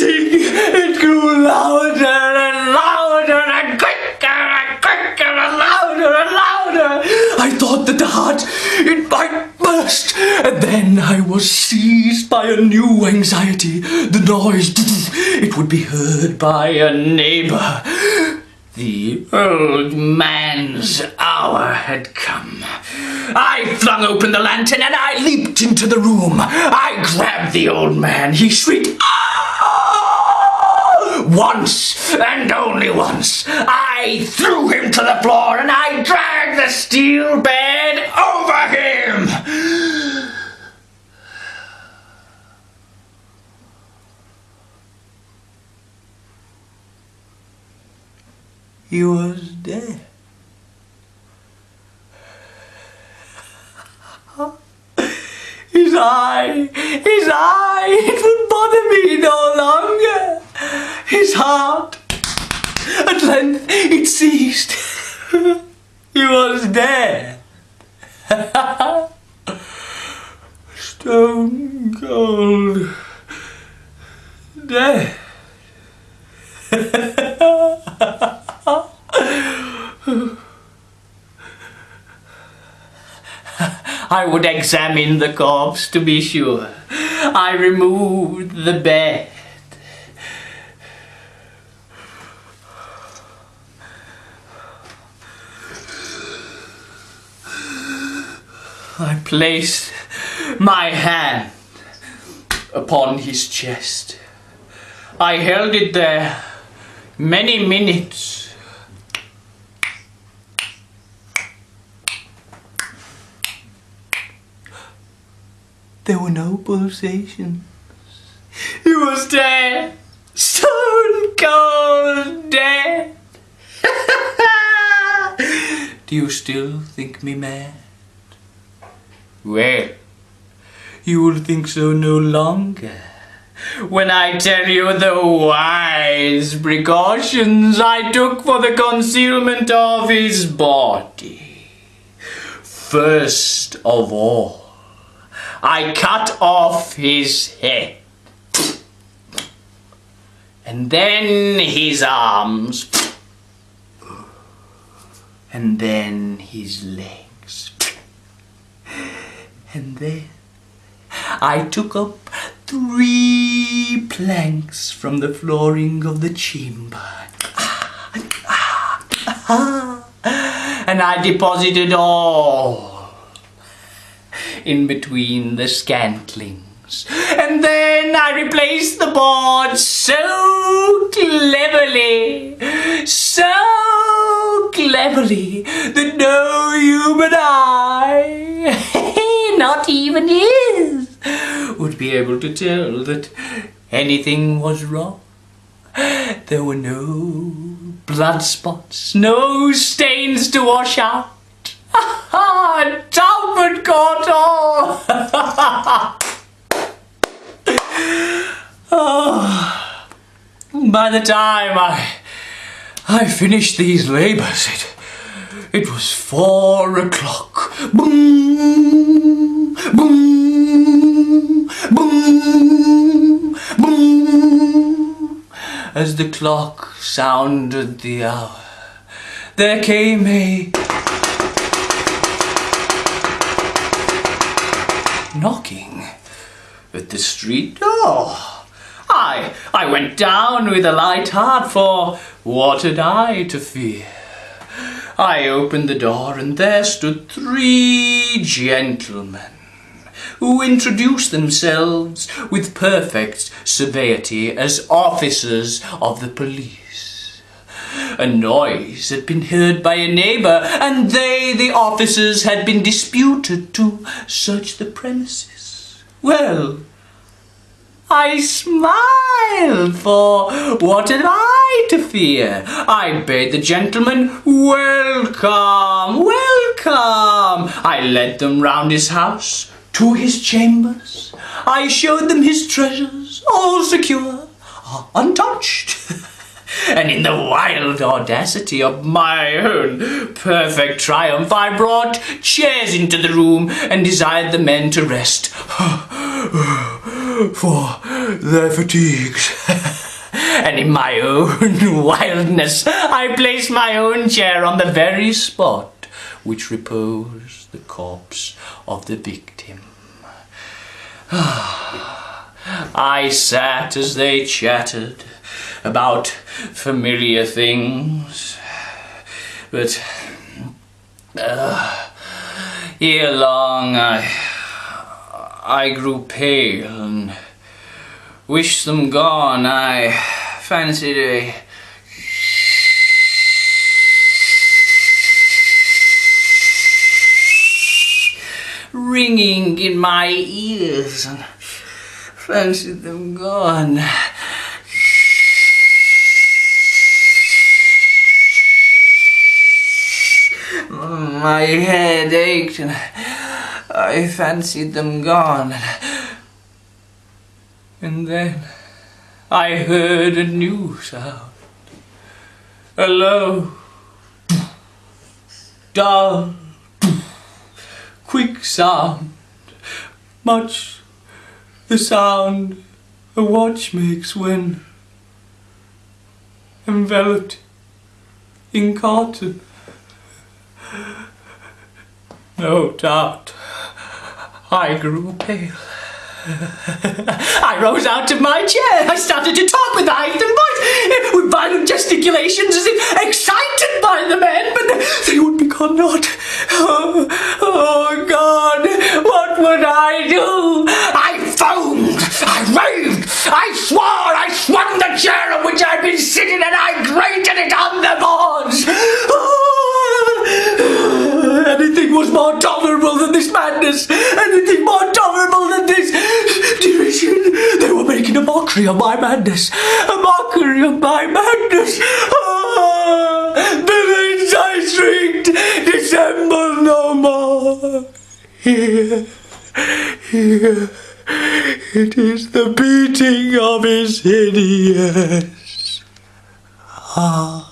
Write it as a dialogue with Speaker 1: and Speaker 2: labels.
Speaker 1: beating, it grew louder and louder and quicker and louder and louder. I thought that the heart, it might burst, and then I was seized by a new anxiety. The noise, it would be heard by a neighbor. The old man's hour had come. I flung open the lantern and I leaped into the room. I grabbed the old man. He shrieked, "Ah!" Once and only once. I threw him to the floor and I dragged the steel bed over him. He was dead. His eye, it would bother me no longer. His heart, at length it ceased. He was dead. Stone cold dead. I would examine the corpse to be sure. I removed the bed. I placed my hand upon his chest. I held it there many minutes. There were no pulsations. He was dead. Stone cold dead. Do you still think me mad? Well, you will think so no longer when I tell you the wise precautions I took for the concealment of his body. First of all, I cut off his head, and then his arms, and then his legs, and then I took up 3 planks from the flooring of the chamber, and I deposited all in between the scantlings. And then I replaced the board so cleverly that no human eye, not even his, would be able to tell that anything was wrong. There were no blood spots, no stains to wash out. Talbot caught all! By the time I finished these labors, it was 4 o'clock. Boom, boom, boom, boom. As the clock sounded the hour, there came a knocking at the street door. I went down with a light heart, for what had I to fear? I opened the door, and there stood 3 gentlemen who introduced themselves with perfect severity as officers of the police. A noise had been heard by a neighbour, and they, the officers, had been disputed to search the premises. Well, I smiled, for what had I to fear? I bade the gentlemen welcome, welcome. I led them round his house to his chambers. I showed them his treasures, all secure, untouched. And in the wild audacity of my own perfect triumph, I brought chairs into the room and desired the men to rest for their fatigues. and in my own wildness I placed my own chair on the very spot which reposed the corpse of the victim. I sat as they chattered about familiar things, but ere long I grew pale and wished them gone. I fancied a ringing in my ears and fancied them gone. My head ached and I fancied them gone. And then I heard a new sound. A low, dull, quick sound. Much the sound a watch makes when enveloped in cotton. No doubt I grew pale. I rose out of my chair. I started to talk with a heightened voice, with violent gesticulations as if excited by the men, but they would be gone not. Oh God, what would I do? I foamed, I raved, I swore, I swung the chair on which I'd been sitting and I grated it on the boards. Anything was more tolerable than this madness. Anything more tolerable than this derision. They were making a mockery of my madness. A mockery of my madness. Oh, villains, I shrieked. Dissemble no more. Here, it is the beating of his hideous heart.